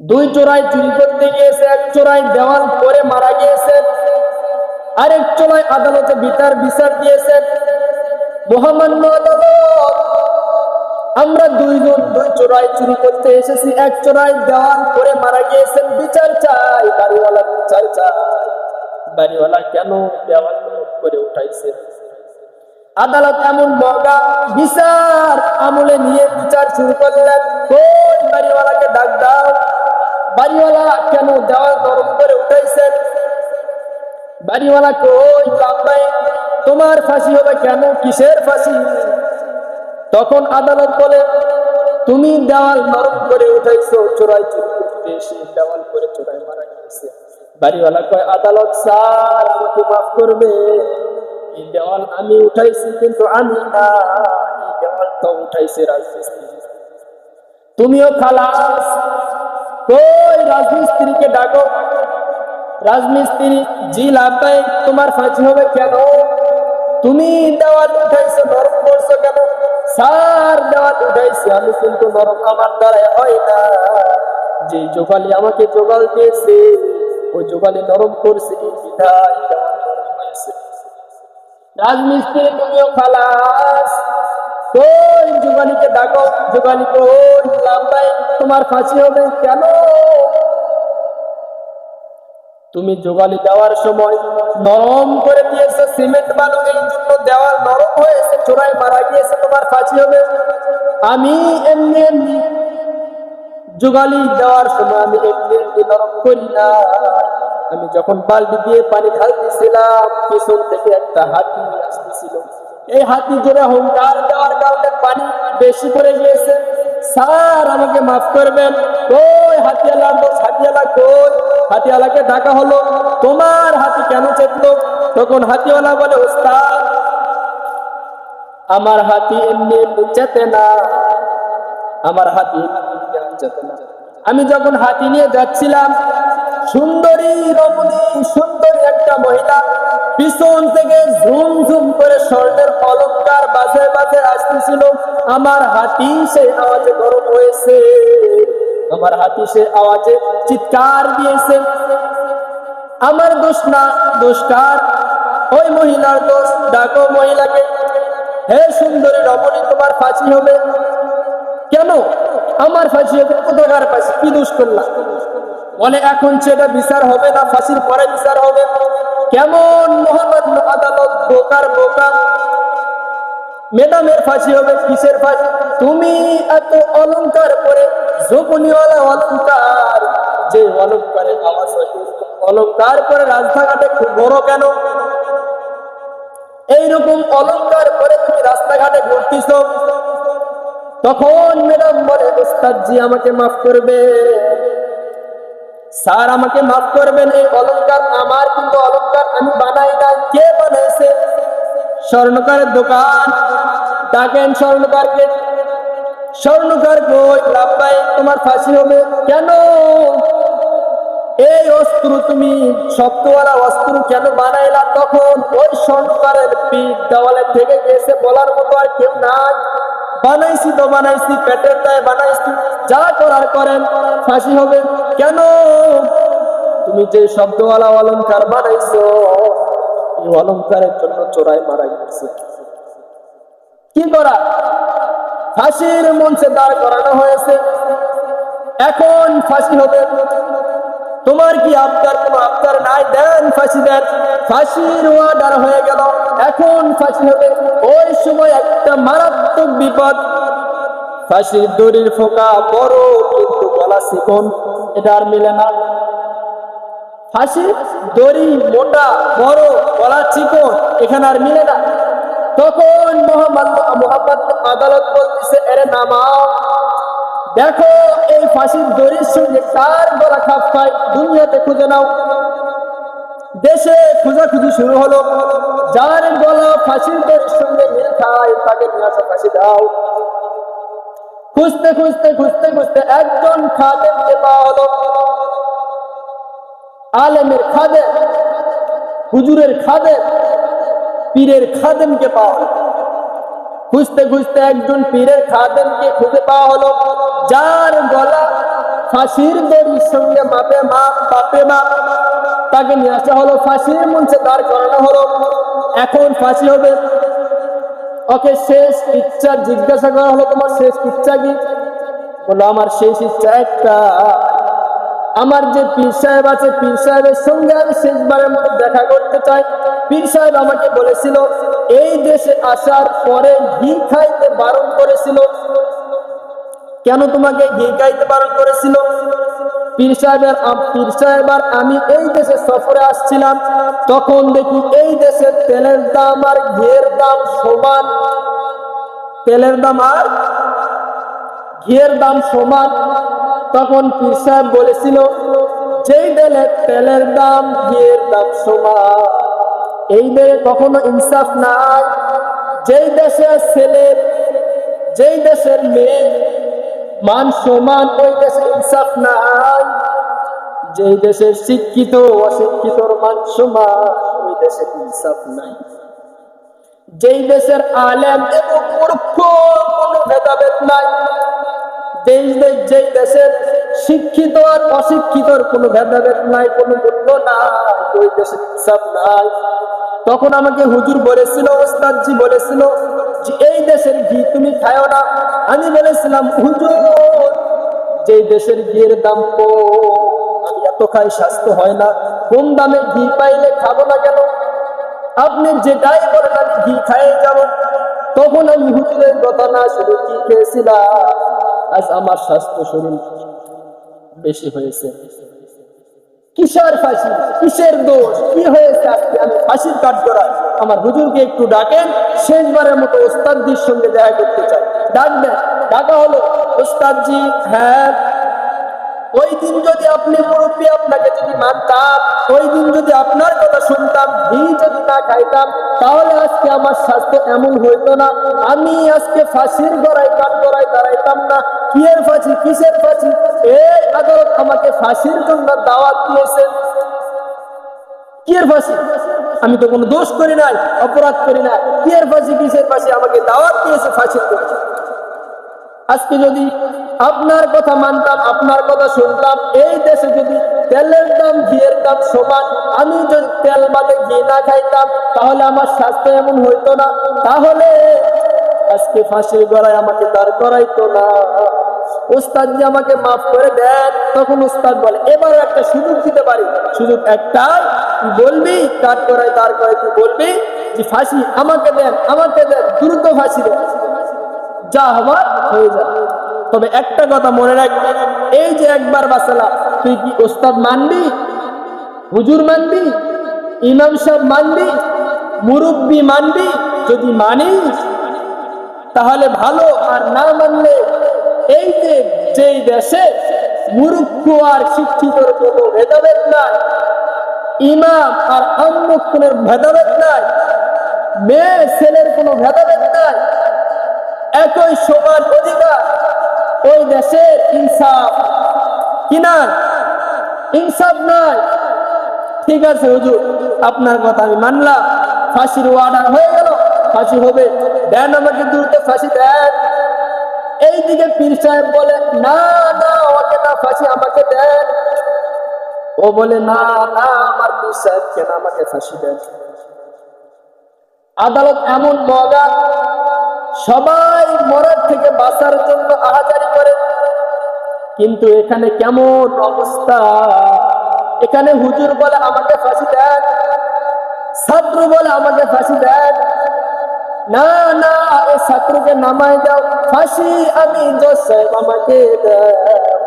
দুই চোরাই চুরি করতে গিয়েছে, এক চোরাই দেওয়াল করে মারা গিয়েছে, আরেক চোরাই আদালতে বিচার দিয়েছে। মহামান্য আদালত, আমরা দুইজন দুই চোরাই চুরি করতে এসেছি, এক চোরাই দেওয়াল করে মারা গিয়েছেন, বিচার চাই, বাড়িওয়ালা বিচার চাই। বাড়িওয়ালা কেন দেওয়াল করে উঠাইছে? আদালত এমন মগা, বিচার আমলে নিয়ে বিচার শুরু করলেন। কোন বাড়িওয়ালাকে ডাক দাও। বাড়িওয়ালা কেন দেওয়াল নরম করে উঠাইছেন? বাড়িওয়ালা কই? লাম্বাই, তোমার ফাঁসি হবে কেন? কিসের ফাঁসি? তখন আদালত বলে, তুমি দেওয়াল নরম করে উঠাইছো, চোরাই চুরি করতে এসে দেওয়াল করে চোরাই মারা গেছে। বাড়িওয়ালা কয়, আদালত স্যার, আমাকে মাফ করবে, এই দেওয়াল আমি উঠাইছি, কিন্তু আমি না, এই দেওয়াল তো উঠাইছে রাজমিস্ত্রি। তুমিও খালাস। কই রাজমিস্ত্রিকে ডাকো। রাজমিস্ত্রি, জি লাম্বাই, তোমার ফাঁসি হবে কেন? তুমি দেওয়াল উঠাইছো, নরম করছো কেন? স্যার, দেওয়াল উঠাইছি আমি, কিন্তু নরম আমার দ্বারা হয় না। যে যোগালি আমাকে যোগাল দিয়েছে, ওই যোগালি নরম করছে, এই বিধায় দেওয়াল নরম হয়েছে। রাজমিস্ত্রি, তুমিও খালাস। কই যোগালিকে ডাকো। যোগালি কই? লাম্বাই, তোমার ফাঁসি হবে কেন? তুমি যোগালি দেওয়ার সময় নরম করে দিয়েছে সিমেন্ট বালু, এই জন্য দেওয়াল নরম হয়েছে, চোরাই মারা গিয়েছে, তোমার ফাঁসি হবে। আমি এমনি এমনি যোগালি দেওয়ার সময় আমি এমনি এমনি নরম করি না। আমি যখন বালতি দিয়ে পানি ঢালতেছিলাম, পিছন থেকে একটা হাতি আসতেছিল। এই হাতি জোরে হুঙ্কার দেওয়ার কারণে পানি বেশি করে গিয়েছে। স্যার, আমাকে মাফ করবেন। কই হাতিয়ালা? হাতিয়ালা কই? হাতিয়ালাকে ডাকা হলো। তোমার হাতি কেন চেতলো? তখন হাতিওয়ালা বলে, ওস্তাদ, আমার হাতি এমনি এমনি চেতে না, আমার হাতি চেতে না। আমি যখন হাতি নিয়ে যাচ্ছিলাম, সুন্দরী রমণী, সুন্দরী একটা মহিলা পিছন থেকে ঝুম ঝুম করে স্বর্ণের অলংকার বাজে বাজে আসতেছিল। আমার হাতি সে আওয়াজে গরম হয়েছে, আমার হাতি সে আওয়াজে চিৎকার দিয়েছে। আমার দোষ না, দোষ কার? ওই মহিলার দোষ। ডাকো মহিলাকে। হে সুন্দরী রমণী, তোমার ফাঁসি হবে কেন? আমার ফাঁসি হবে। কোথাকার ফাঁসি? কি দোষ করলাম? বলে, এখন সেটা বিচার হবে না, ফাঁসির পরে বিচার হবে। কেমন মহামান্য আদালত, বোকার বোকা। ম্যাডামের ফাঁসি হবে। কিসের ফাঁসি? তুমি এত অলংকার পরে, জোপনিওয়ালা অলংকার, যে অলংকারের আওয়াজ হয়, অলংকার পরে রাস্তাঘাটে খুব বড় কেন? এইরকম অলংকার পরে তুমি রাস্তাঘাটে ঘুরতেছ। তখন ম্যাডাম বলে, ওস্তাদজি আমাকে মাফ করবে, স্যার আমাকে মাফ করবেন, এই অলংকার আমার, কিন্তু অলংকার আমি বানাই না। কে বানাইছে? স্বর্ণকারের দোকান। ডাকেন স্বর্ণকারকে। স্বর্ণকার কই? লাম্বাই, তোমার ফাঁসি হবে কেন? এই অস্ত্র তুমি শব্দওয়ালা অস্ত্র কেন বানাইলা? তখন ওই স্বর্ণকারের পিঠ দেওয়ালে থেকে গেছে, বলার মতো আর কেউ নাই। বানাইছি তো বানাইছি, পেটের দায়ে বানাইছি, যা করার করেন, ফাঁসি হবে কেন? তুমি যে শব্দওয়ালা অলংকার বানাইছো, এই অলংকারের জন্য চোরাই মারা গেছে। কি করা? ফাঁসির মঞ্চে দাঁড় করানো হয়েছে, এখন ফাঁসি হবে। তোমার কি আবদার? কোনো আবদার নাই, দেন ফাঁসি দেন। ফাঁসির অর্ডার হয়ে গেল, এখন ফাঁসি হবে। ওই সময় একটা মারাত্মক বিপদ। ফাঁসির দড়ির ফোঁকা বড়, কিন্তু গলা চিকন, এটা আর মিলে না। ফাঁসির দড়ি মোটা, বড়, গলা চিকন, এখানে আর মিলে না। তখন মোহাম্মদ আদালত বলতেছে, এরে নামাও, দেখো এই ফাঁসির দড়ির সঙ্গে কার গলা খাপ খায়, দুনিয়াতে খুঁজে নাও। দেশে খোঁজাখুঁজি শুরু হলো, যার গলা ফাঁসির দড়ির সঙ্গে মিল খায় তাকে নিয়ে আসা, ফাঁসি দাও। খুঁজতে খুঁজতে খুঁজতে খুঁজতে একজন খাদেমকে পাওয়া হলো। আলেমের খাদেম, হুজুরের খাদেম, পীরের খাদেমকে পাওয়া হলো। খুঁজতে খুঁজতে একজন পীরের খাদেমকে খুঁজে পাওয়া হলো, যার গলা ফাঁসির দড়ির সঙ্গে মাপে মাপ বাপে মাপ তাকে নিয়ে আসা হলো, ফাঁসির মঞ্চে দাঁড় করানো হলো। এখন ফাঁসি হবে। ওকে শেষ ইচ্ছা জিজ্ঞাসা করা হলো, তোমার শেষ ইচ্ছা কি? বললো, আমার শেষ ইচ্ছা একটা, আমার যে পীর সাহেব আছে, পীর সাহেবের সঙ্গে আমি শেষবারের মতো দেখা করতে চাই। পীর সাহেব আমাকে বলেছিল এই দেশে আসার পরে ঘি খাইতে বারণ করেছিল। কেন তোমাকে ঘি খাইতে বারণ করেছিল? পীর সাহেব আর আমি এই দেশে সফরে আসছিলাম, তখন দেখি এই দেশে তেলের দাম আর ঘিয়ের দাম সমান। তেলের দাম আর ঘিয়ের দাম সমান। তখন পীর সাহেব বলেছিল, যেই দেশে তেলের দাম ঘিয়ের দাম সমান, এই দেশে কখনো ইনসাফ নাই। যেই দেশের ছেলে, যেই দেশের মেয়ে মান সমান, ওই দেশে ইনসাফ নাই। যেই দেশের শিক্ষিত অশিক্ষিতর মান সমান, ওই দেশে ইনসাফ নাই। যেই দেশের আলেম এবং মূর্খ কোনো ভেদাভেদ নাই, যেই দেশের শিক্ষিত আর অশিক্ষিতর কোনো ভেদাভেদ নাই, কোনো মূল্য নাই, ওই দেশে ইনসাফ নাই। তখন আমাকে হুজুর বলেছিল, ওস্তাদজি বলেছিল যে এই দেশের ঘি তুমি খাও না। আমি বলেছিলাম, হুজুর যেই দেশের ঘিয়ের দাম কম, আমি এত খাই স্বাস্থ্য হয় না, কম দামে ঘি পাইলে খাবো না কেন? আপনি যেটাই বলেন আমি ঘি খাইয়ে যাব। তখন আমি হুজুরের কথা না শুনে ঘি খেয়েছিলাম, আজ আমার স্বাস্থ্য শরীর বেশি হয়েছে। কিসের ফাঁসি, কিসের দোষ, কি হয়েছে আজকে আমি ফাঁসির কাঠ করাই? আমার হুজুরকে একটু ডাকেন, শেষবারের মতো ওস্তাদজির সঙ্গে দেখা করতে চাই। ডাকবেন। ডাকা হলো, ওস্তাদজি হ্যাঁ, ওই দিন যদি আপনি মুরব্বী, আপনাকে যদি মানতাম, ওই দিন যদি আপনার কথা শুনতাম, ঘি যদি না খাইতাম, তাহলে আজকে আমার স্বাস্থ্য এমন হইতো না। আমি আজকে ফাঁসির গড়ায় কাঠ গড়ায় দাঁড়াইতাম না। কিয়ের ফাঁসি, কিসের ফাঁসি? এই আদালত আমাকে ফাঁসির জন্য দাওয়াত দিয়েছে। কিয়ের ফাঁসি? আমি তো কোনো দোষ করি নাই, অপরাধ করি না। কিয়ের ফাঁসি, কিসের ফাঁসি? আমাকে দাওয়াত দিয়েছে ফাঁসির জন্য। আজকে যদি আপনার কথা মানতাম, আপনার কথা শুনতাম, এই দেশে যদি তেলের দাম ঘিয়ের দাম সমান, আমি যদি তেল বাদে ঘি না খাইতাম, তাহলে আমার স্বাস্থ্য এমন হইতো না। তাহলে আজকে ফাঁসির গড়ায় আমাকে দাঁড় করাইতো না। উস্তাদজি আমাকে মাফ করে দেন। তখন উস্তাদ বলে, এবার একটা সুযোগ দিতে পারি। সুযোগ একটাই, তুই বলবি কাঠ করায় দাঁড় করায়, তুই বলবি যে ফাঁসি আমাকে দেন, আমাকে দেন, দ্রুত ফাঁসি দেন, যা হবার হয়ে যাবে। তবে একটা কথা মনে রাখবি, এই যে একবার বাসালা, তুই কি ওস্তাদ মানবি, হুজুর মানবি, ইমাম সাহেব মানবি, মুরব্বি মানবি? যদি মানিস তাহলে ভালো, আর না মানলে এই যে যেই দেশে মূর্খ আর শিক্ষিতর কোনো ভেদাভেদ নাই, ইমাম আর আম্মুখের ভেদাভেদ নাই, মেয়ে ছেলের কোনো ভেদাভেদ নাই, একই সমান অধিকার, ওই দেশের ইনসাফ কি না? ইনসাফ নাই। ঠিক আছে হুজুর, আপনার কথা আমি মানলাম, ফাঁসির অর্ডার হয়ে গেল, ফাঁসি হবে, দেন আমাকে দ্রুত ফাঁসি দেন। এইদিকে পীর সাহেব বলে, না না, ওকে না, ফাঁসি আমাকে দেন। ও বলে, না না, আমার পীর সাহেব কেন, আমাকে ফাঁসি দেন। আদালত এমন মজা, সবাই মরার থেকে বাঁচার জন্য আহাজারি করে, কিন্তু এখানে কেমন অবস্থা। এখানে হুজুর বলে আমাকে ফাঁসি দেন, ছাত্র বলে আমাকে ফাঁসি দেন। না না, এই ছাত্রকে নামায় দাও, ফাঁসি আমি জজ সাহেব আমাকে দেন।